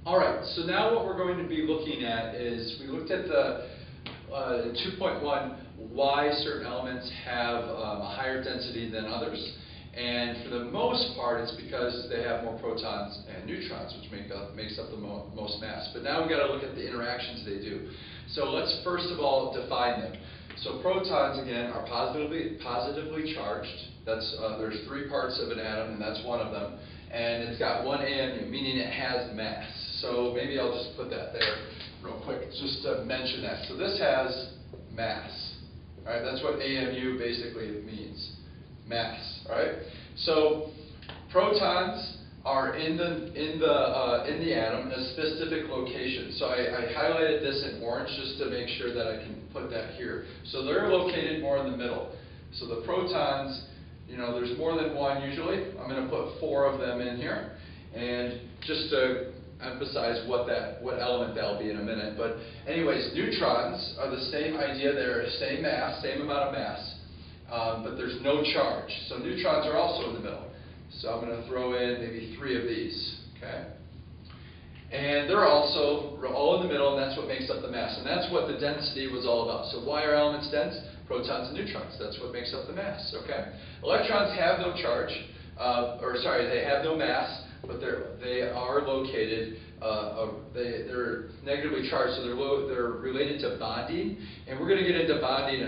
All right, so now what we're going to be looking at is, we looked at the 2.1, why certain elements have a higher density than others. And for the most part, it's because they have more protons and neutrons, which makes up the most mass. But now we've got to look at the interactions they do. So let's first of all define them. So protons, again, are positively charged. There's 3 parts of an atom, and that's one of them. And it's got 1 AMU, meaning it has mass. So maybe I'll just put that there real quick, just to mention that. So this has mass. All right, that's what AMU basically means, mass. All right. So protons are in the atom in a specific location. So I highlighted this in orange just to make sure that I can put that here. So they're located more in the middle. So the protons, you know, there's more than one usually. I'm going to put 4 of them in here, and just to emphasize what element that'll be in a minute. But anyways, neutrons are the same idea. They're same mass, same amount of mass, but there's no charge. So neutrons are also in the middle. So I'm going to throw in maybe 3 of these, okay? And they're also all in the middle, and that's what makes up the mass. And that's what the density was all about. So why are elements dense? Protons and neutrons. That's what makes up the mass, okay? Electrons have no charge, they have no mass, but they are located, they're negatively charged, so they're related to bonding. And we're going to get into bonding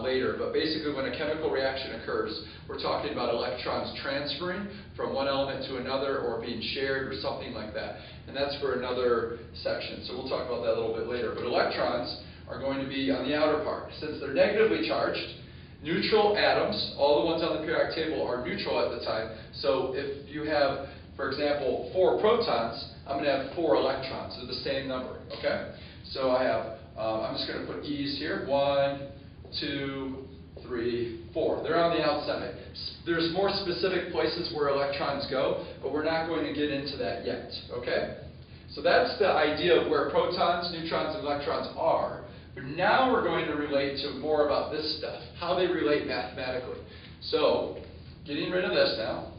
later, but basically when a chemical reaction occurs, we're talking about electrons transferring from one element to another, or being shared, or something like that. And that's for another section, so we'll talk about that a little bit later. But electrons are going to be on the outer part. Since they're negatively charged, neutral atoms, all the ones on the periodic table, are neutral at the time. So if you have, for example, 4 protons, I'm going to have 4 electrons. They're the same number, okay? So I have, I'm just going to put E's here. 1, 2, 3, 4. They're on the outside. There's more specific places where electrons go, but we're not going to get into that yet, okay? So that's the idea of where protons, neutrons, and electrons are. But now we're going to relate to more about this stuff, how they relate mathematically. So, getting rid of this now,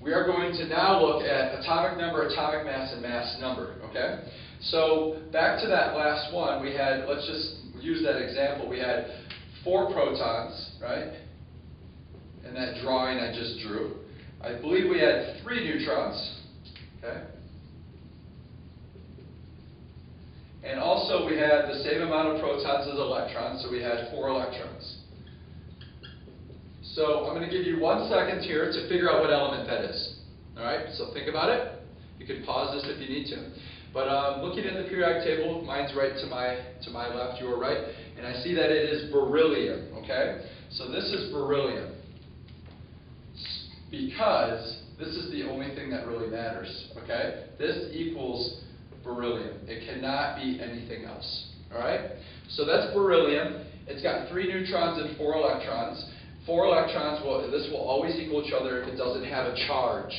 we are going to now look at atomic number, atomic mass, and mass number, okay? So, back to that last one, we had, let's just use that example, we had 4 protons, right? In that drawing I just drew. I believe we had 3 neutrons, okay? And also we had the same amount of protons as electrons, so we had 4 electrons. So I'm going to give you 1 second here to figure out what element that is. All right, so think about it. You can pause this if you need to. But looking at the periodic table, mine's right to my left, your right, and I see that it is beryllium, okay? So this is beryllium, because this is the only thing that really matters, okay? This equals beryllium. It cannot be anything else, all right? So that's beryllium. It's got 3 neutrons and 4 electrons. 4 electrons, this will always equal each other if it doesn't have a charge.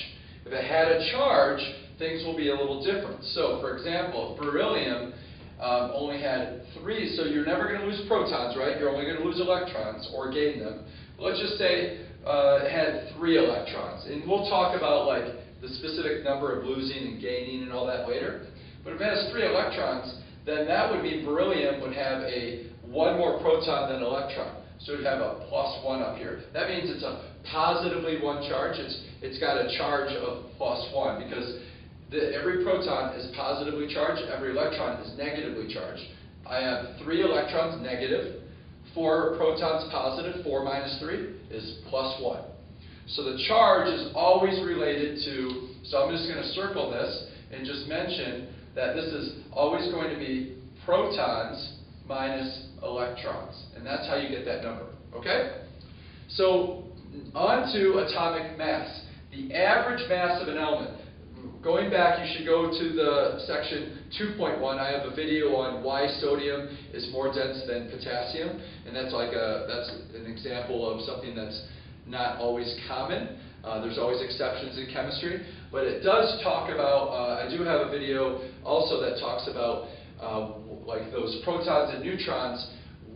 If it had a charge, things will be a little different. So, for example, if beryllium only had 3, so you're never going to lose protons, right? You're only going to lose electrons, or gain them. Let's just say it had 3 electrons. And we'll talk about like the specific number of losing and gaining and all that later. But if it has 3 electrons, then that would mean beryllium would have a 1 more proton than electron. So it would have a +1 up here. That means it's a positively 1 charge. It's got a charge of +1, because every proton is positively charged, every electron is negatively charged. I have 3 electrons negative, 4 protons positive. 4 minus 3 is +1. So the charge is always related to, so I'm just going to circle this and just mention that this is always going to be protons minus electrons. And that's how you get that number, okay? So, on to atomic mass. The average mass of an element. Going back, you should go to the section 2.1. I have a video on why sodium is more dense than potassium. And that's that's an example of something that's not always common. There's always exceptions in chemistry, but it does talk about, I do have a video also that talks about like those protons and neutrons,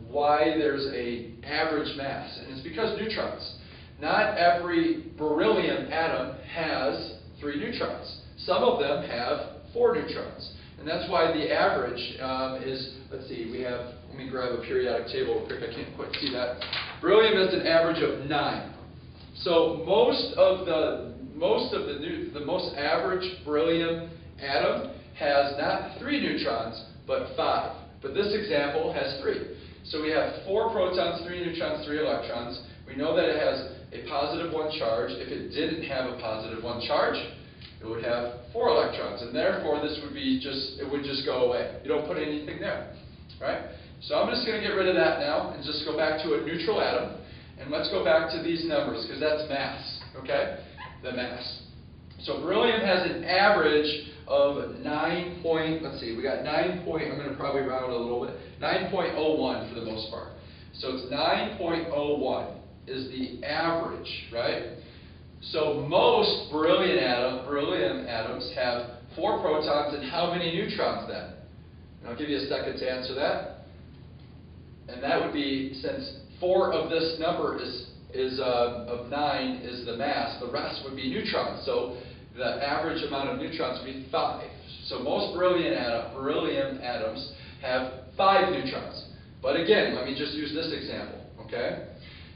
why there's a average mass, and it's because neutrons. Not every beryllium atom has 3 neutrons. Some of them have 4 neutrons. And that's why the average is, let's see, let me grab a periodic table real quick, I can't quite see that. Beryllium has an average of 9. So the most average beryllium atom has not 3 neutrons, but 5. But this example has 3. So we have 4 protons, 3 neutrons, 3 electrons. We know that it has a positive 1 charge. If it didn't have a positive 1 charge, it would have 4 electrons, and therefore this would be it would just go away. You don't put anything there, right? So I'm just going to get rid of that now and just go back to a neutral atom, and let's go back to these numbers because that's mass, okay? The mass. So beryllium has an average of 9 point, let's see, we got 9 point, I'm going to probably round a little bit, 9.01 for the most part. So it's 9.01 is the average, right? So most beryllium atoms have 4 protons and how many neutrons then? And I'll give you a second to answer that. And that would be, since 4 of this number of 9 is the mass, the rest would be neutrons. So the average amount of neutrons would be 5. So most beryllium atoms have 5 neutrons. But again, let me just use this example, okay?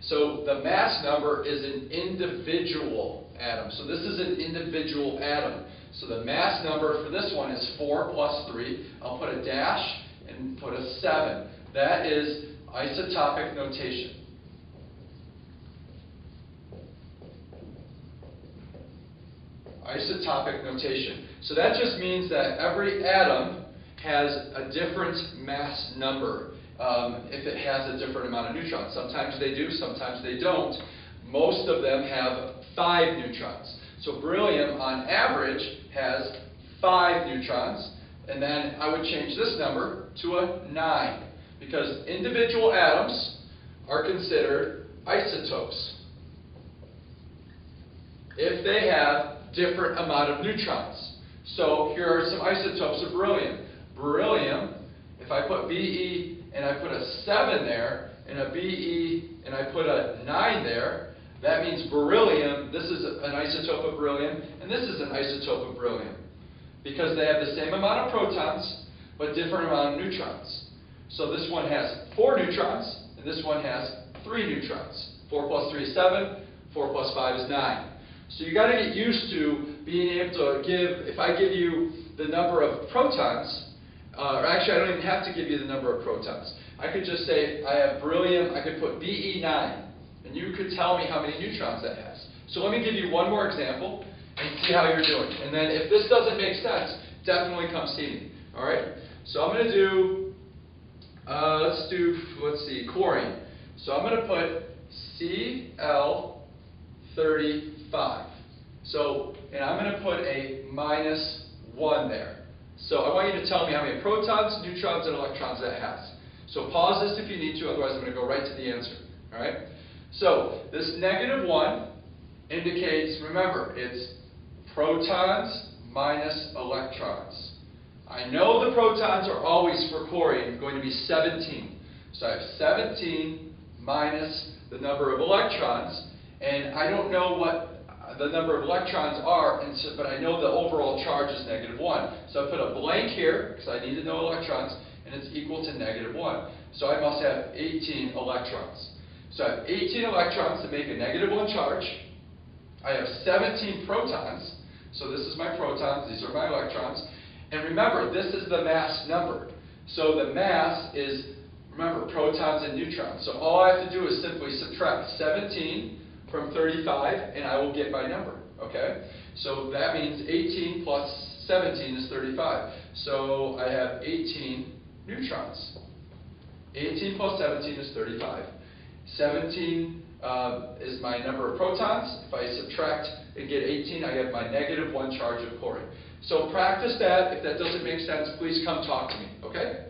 So the mass number is an individual atom. So this is an individual atom. So the mass number for this one is 4 plus 3. I'll put a dash and put a 7. That is isotopic notation. Isotopic notation. So that just means that every atom has a different mass number. If it has a different amount of neutrons. Sometimes they do, sometimes they don't. Most of them have 5 neutrons. So beryllium, on average, has 5 neutrons. And then I would change this number to a 9. Because individual atoms are considered isotopes if they have different amount of neutrons. So here are some isotopes of beryllium. Beryllium, if I put Be and I put a 7 there, and a Be, and I put a 9 there, that means beryllium, this is an isotope of beryllium, and this is an isotope of beryllium. Because they have the same amount of protons, but different amount of neutrons. So this one has 4 neutrons, and this one has 3 neutrons. 4 plus 3 is 7, 4 plus 5 is 9. So you got to get used to being able to give, if I give you the number of protons, or actually I don't even have to give you the number of protons. I could just say I have beryllium, I could put Be9, and you could tell me how many neutrons that has. So let me give you one more example and see how you're doing. And then if this doesn't make sense, definitely come see me. Alright? So I'm going to do, let's see, chlorine. So I'm going to put Cl35. So, and I'm going to put a -1 there. So I want you to tell me how many protons, neutrons, and electrons that has. So pause this if you need to, otherwise I'm going to go right to the answer. All right? So this -1 indicates, remember, it's protons minus electrons. I know the protons are always, for chlorine, going to be 17. So I have 17 minus the number of electrons, and I don't know what the number of electrons are, but I know the overall charge is -1. So I put a blank here, because I need to know electrons, and it's equal to -1. So I must have 18 electrons. So I have 18 electrons to make a -1 charge. I have 17 protons. So this is my protons, these are my electrons. And remember, this is the mass number. So the mass is, remember, protons and neutrons. So all I have to do is simply subtract 17 from 35, and I will get my number, okay? So that means 18 plus 17 is 35. So I have 18 neutrons. 18 plus 17 is 35. 17 is my number of protons. If I subtract and get 18, I have my -1 charge of chlorine. So practice that. If that doesn't make sense, please come talk to me, okay?